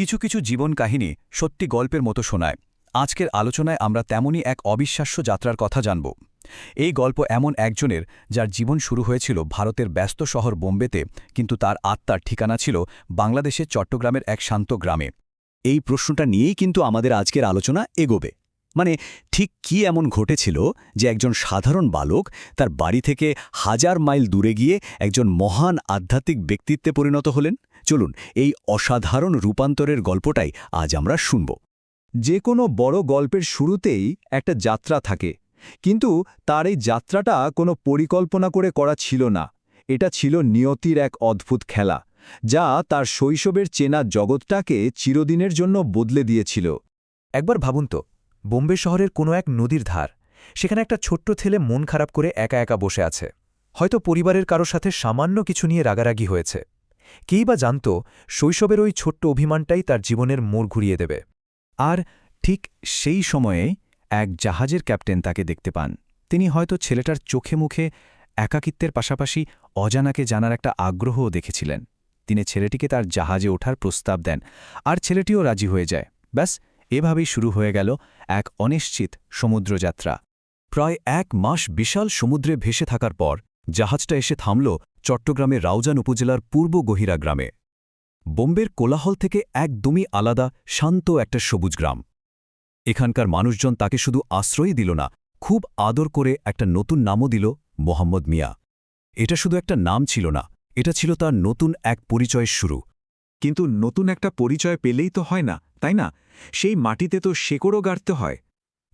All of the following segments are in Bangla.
কিছু কিছু জীবন কাহিনী সত্যি গল্পের মতো শোনায়। আজকের আলোচনায় আমরা তেমনই এক অবিশ্বাস্য যাত্রার কথা জানব। এই গল্প এমন একজনের যার জীবন শুরু হয়েছিল ভারতের ব্যস্ত শহর বোম্বেতে, কিন্তু তার আত্মার ঠিকানা ছিল বাংলাদেশের চট্টগ্রামের এক শান্ত গ্রামে। এই প্রশ্নটা নিয়েই কিন্তু আমাদের আজকের আলোচনা এগোবে। মানে ঠিক কি এমন ঘটেছিল যে একজন সাধারণ বালক তার বাড়ি থেকে হাজার মাইল দূরে গিয়ে একজন মহান আধ্যাত্মিক ব্যক্তিত্বে পরিণত হলেন। চলুন এই অসাধারণ রূপান্তরের গল্পটাই আজ আমরা শুনব। যে কোনো বড় গল্পের শুরুতেই একটা যাত্রা থাকে, কিন্তু তার এই যাত্রাটা কোনো পরিকল্পনা করে করা ছিল না। এটা ছিল নিয়তির এক অদ্ভুত খেলা, যা তার শৈশবের চেনা জগৎটাকে চিরদিনের জন্য বদলে দিয়েছিল। একবার ভাবুন তো, বোম্বে শহরের কোনো এক নদীর ধার, সেখানে একটা ছোট্ট ছেলে মন খারাপ করে একা একা বসে আছে। হয়তো পরিবারের কারো সাথে সামান্য কিছু নিয়ে রাগারাগি হয়েছে। কেই বা জানত শৈশবের ওই ছোট্ট অভিমানটাই তার জীবনের মোড় ঘুরিয়ে দেবে। আর ঠিক সেই সময়ে এক জাহাজের ক্যাপ্টেন তাকে দেখতে পান। তিনি হয়তো ছেলেটার চোখে মুখে একাকিত্বের পাশাপাশি অজানাকে জানার একটা আগ্রহও দেখেছিলেন। তিনি ছেলেটিকে তার জাহাজে ওঠার প্রস্তাব দেন, আর ছেলেটিও রাজি হয়ে যায়। ব্যাস, এভাবেই শুরু হয়ে গেল এক অনিশ্চিত সমুদ্রযাত্রা। প্রায় ১ মাস বিশাল সমুদ্রে ভেসে থাকার পর জাহাজটা এসে থামল চট্টগ্রামের রাউজান উপজেলার পূর্ব গহিরা গ্রামে। বোম্বের কোলাহল থেকে একদমই আলাদা শান্ত একটা সবুজ গ্রাম। এখানকার মানুষজন তাকে শুধু আশ্রয়ই দিল না, খুব আদর করে একটা নতুন নামও দিল, মোহাম্মদ মিয়া। এটা শুধু একটা নাম ছিল না, এটা ছিল তার নতুন এক পরিচয়ের শুরু। কিন্তু নতুন একটা পরিচয় পেলেই তো হয় না, তাই না? সেই মাটিতে তো শেকড়ও গাড়তে হয়।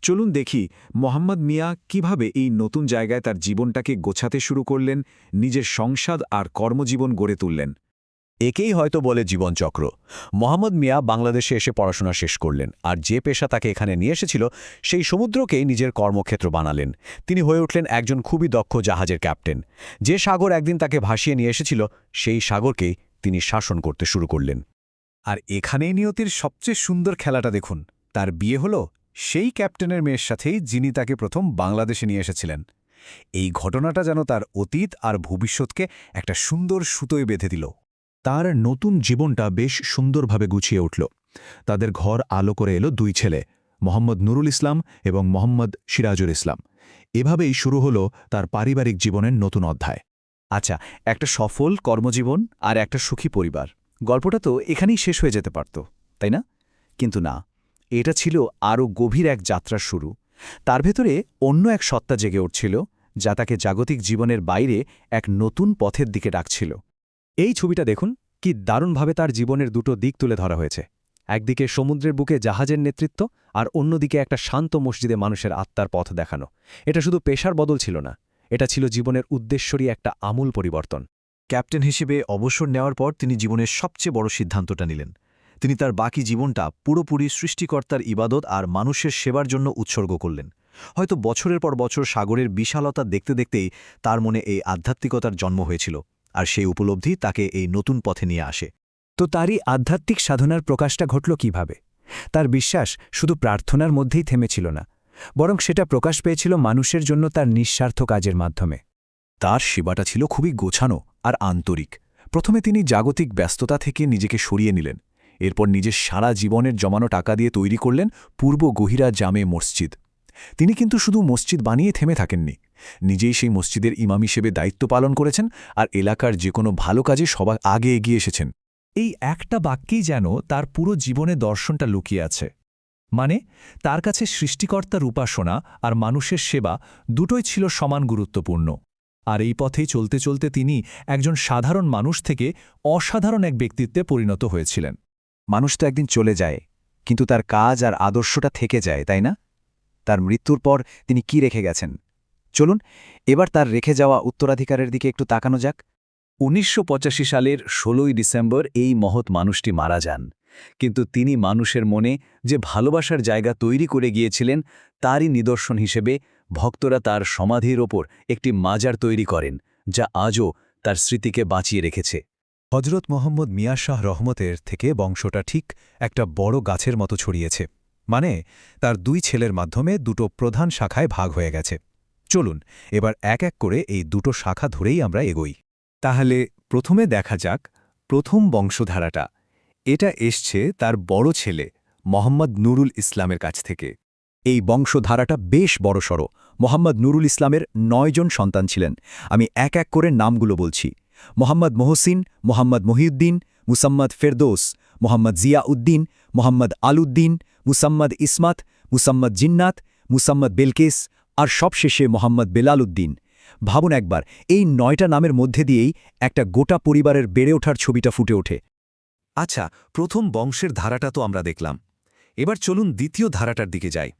চলুন দেখি মোহাম্মদ মিয়া কিভাবে এই নতুন জায়গায় তার জীবনটাকে গোছাতে শুরু করলেন, নিজের সংসার আর কর্মজীবন গড়ে তুললেন। একেই হয়তো বলে জীবনচক্র। মোহাম্মদ মিয়া বাংলাদেশে এসে পড়াশোনা শেষ করলেন, আর যে পেশা তাকে এখানে নিয়ে এসেছিল সেই সমুদ্রকেই নিজের কর্মক্ষেত্র বানালেন। তিনি হয়ে উঠলেন একজন খুবই দক্ষ জাহাজের ক্যাপ্টেন। যে সাগর একদিন তাকে ভাসিয়ে নিয়ে এসেছিল, সেই সাগরকেই তিনি শাসন করতে শুরু করলেন। আর এখানেই নিয়তির সবচেয়ে সুন্দর খেলাটা দেখুন। তার বিয়ে হল সেই ক্যাপ্টেনের মেয়ের সাথেই, যিনি তাকে প্রথম বাংলাদেশে নিয়ে এসেছিলেন। এই ঘটনাটা যেন তার অতীত আর ভবিষ্যৎকে একটা সুন্দর সুতোয় বেঁধে দিল। তার নতুন জীবনটা বেশ সুন্দরভাবে গুছিয়ে উঠল। তাদের ঘর আলো করে এলো 2 ছেলে, মোহাম্মদ নুরুল ইসলাম এবং মোহাম্মদ সিরাজুল ইসলাম। এভাবেই শুরু হলো তার পারিবারিক জীবনের নতুন অধ্যায়। আচ্ছা, একটা সফল কর্মজীবন আর একটা সুখী পরিবার, গল্পটা তো এখানেই শেষ হয়ে যেতে পারত, তাই না? কিন্তু না, এটা ছিল আরও গভীর এক যাত্রার শুরু। তার ভেতরে অন্য এক সত্তা জেগে উঠছিল, যা তাকে জাগতিক জীবনের বাইরে এক নতুন পথের দিকে ডাকছিল। এই ছবিটা দেখুন, কি দারুণভাবে তার জীবনের দুটো দিক তুলে ধরা হয়েছে। একদিকে সমুদ্রের বুকে জাহাজের নেতৃত্ব, আর অন্যদিকে একটা শান্ত মসজিদে মানুষের আত্মার পথ দেখানো। এটা শুধু পেশার বদল ছিল না, এটা ছিল জীবনের উদ্দেশ্যরই একটা আমূল পরিবর্তন। ক্যাপ্টেন হিসেবে অবসর নেওয়ার পর তিনি জীবনের সবচেয়ে বড় সিদ্ধান্তটা নিলেন। তিনি তার বাকি জীবনটা পুরোপুরি সৃষ্টিকর্তার ইবাদত আর মানুষের সেবার জন্য উৎসর্গ করলেন। হয়তো বছরের পর বছর সাগরের বিশালতা দেখতে দেখতেই তার মনে এই আধ্যাত্মিকতার জন্ম হয়েছিল, আর সেই উপলব্ধি তাকে এই নতুন পথে নিয়ে আসে। তো তারই আধ্যাত্মিক সাধনার প্রকাশটা ঘটল কিভাবে? তার বিশ্বাস শুধু প্রার্থনার মধ্যেই থেমেছিল না, বরং সেটা প্রকাশ পেয়েছিল মানুষের জন্য তার নিঃস্বার্থ কাজের মাধ্যমে। তার সেবাটা ছিল খুবই গোছানো আর আন্তরিক। প্রথমে তিনি জাগতিক ব্যস্ততা থেকে নিজেকে সরিয়ে নিলেন। এরপর নিজের সারা জীবনের জমানো টাকা দিয়ে তৈরি করলেন পূর্ব গহিরা জামে মসজিদ। তিনি কিন্তু শুধু মসজিদ বানিয়ে থেমে থাকেননি, নিজেই সেই মসজিদের ইমাম হিসেবে দায়িত্ব পালন করেছেন, আর এলাকার যে কোনো ভালো কাজে সবার আগে এগিয়ে এসেছেন। এই একটা বাক্যেই যেন তার পুরো জীবনে দর্শনটা লুকিয়ে আছে। মানে, তার কাছে সৃষ্টিকর্তার উপাসনা আর মানুষের সেবা দুটোই ছিল সমান গুরুত্বপূর্ণ। আর এই পথেই চলতে চলতে তিনি একজন সাধারণ মানুষ থেকে অসাধারণ এক ব্যক্তিত্বে পরিণত হয়েছিলেন। মানুষ তো একদিন চলে যায়, কিন্তু তার কাজ আর আদর্শটা থেকে যায়, তাই না? তার মৃত্যুর পর তিনি কি রেখে গেছেন? চলুন এবার তার রেখে যাওয়া উত্তরাধিকারের দিকে একটু তাকানো যাক। ১৯৮৫ সালের ১৬ই ডিসেম্বর এই মহৎ মানুষটি মারা যান, কিন্তু তিনি মানুষের মনে যে ভালোবাসার জায়গা তৈরি করে গিয়েছিলেন, তারই নিদর্শন হিসেবে ভক্তরা তার সমাধির ওপর একটি মাজার তৈরি করেন, যা আজও তার স্মৃতিকে বাঁচিয়ে রেখেছে। হজরত মোহাম্মদ মিয়া শাহ রহমতের থেকে বংশটা ঠিক একটা বড় গাছের মতো ছড়িয়েছে। মানে, তার 2 ছেলের মাধ্যমে দুটো প্রধান শাখায় ভাগ হয়ে গেছে। চলুন এবার এক এক করে এই দুটো শাখা ধরেই আমরা এগোই। তাহলে প্রথমে দেখা যাক প্রথম বংশধারাটা। এটা এসছে তার বড় ছেলে মোহাম্মদ নুরুল ইসলামের কাছ থেকে। এই বংশধারাটা বেশ বড়সড়। মোহাম্মদ নুরুল ইসলামের ৯ জন সন্তান ছিলেন। আমি এক এক করে নামগুলো বলছি। মোহাম্মদ মহসিন, মোহাম্মদ মহিউদ্দিন, মুসাম্মদ ফেরদৌস, মোহাম্মদ জিয়া উদ্দিন, মোহাম্মদ আলউদ্দিন, মুসাম্মদ ইসমাত, মুসাম্মদ জিন্নাত, মুসাম্মদ বেলকেস আর সবশেষে মোহাম্মদ বেলাল উদ্দিন। ভাবুন একবার, এই ৯টা নামের মধ্যে দিয়েই একটা গোটা পরিবারের বেড়ে ওঠার ছবিটা ফুটে ওঠে। আচ্ছা, প্রথম বংশের ধারাটা তো আমরা দেখলাম। এবার চলুন দ্বিতীয় ধারাটার দিকে যাই।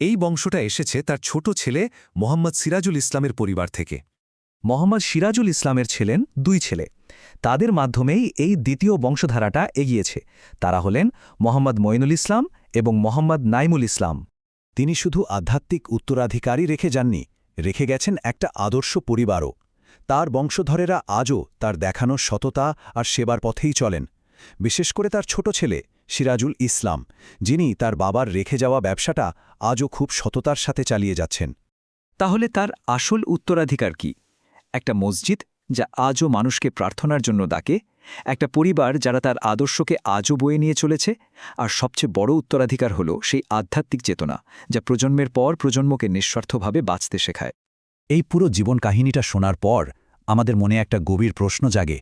এই বংশটা এসেছে তার ছোট ছেলে মোহাম্মদ সিরাজুল ইসলামের পরিবার থেকে। মোহাম্মদ সিরাজুল ইসলামের ছিলেন ২ ছেলে। তাদের মাধ্যমেই এই দ্বিতীয় বংশধারাটা এগিয়েছে। তারা হলেন মোহাম্মদ মঈনুল ইসলাম এবং মোহাম্মদ নাইমুল ইসলাম। তিনি শুধু আধ্যাত্মিক উত্তরাধিকারী রেখে যাননি, রেখে গেছেন একটা আদর্শ পরিবারও। তার বংশধরেরা আজও তার দেখানো সততা আর সেবার পথেই চলেন। বিশেষ করে তার ছোট ছেলে সিরাজুল ইসলাম, যিনি তার বাবার রেখে যাওয়া ব্যবসাটা আজও খুব সততার সাথে চালিয়ে যাচ্ছেন। তাহলে তার আসল উত্তরাধিকার কি? একটা মসজিদ যা আজও মানুষকে প্রার্থনার জন্য ডাকে, একটা পরিবার যারা তার আদর্শকে আজও বয়ে নিয়ে চলেছে, আর সবচেয়ে বড় উত্তরাধিকার হল সেই আধ্যাত্মিক চেতনা যা প্রজন্মের পর প্রজন্মকে নিঃস্বার্থভাবে বাঁচতে শেখায়। এই পুরো জীবন কাহিনীটা শোনার পর আমাদের মনে একটা গভীর প্রশ্ন জাগে,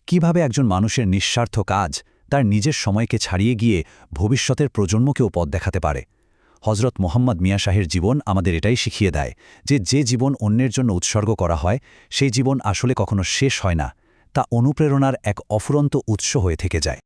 কিভাবে একজন মানুষের নিঃস্বার্থ কাজ তার নিজের সময়কে ছাড়িয়ে গিয়ে ভবিষ্যতের প্রজন্মকেও পথ দেখাতে পারে। হজরত মোহাম্মদ মিয়া শাহের জীবন আমাদের এটাই শিখিয়ে দেয় যে জীবন অন্যের জন্য উৎসর্গ করা হয় সেই জীবন আসলে কখনো শেষ হয় না, তা অনুপ্রেরণার এক অফুরন্ত উৎস হয়ে থেকে যায়।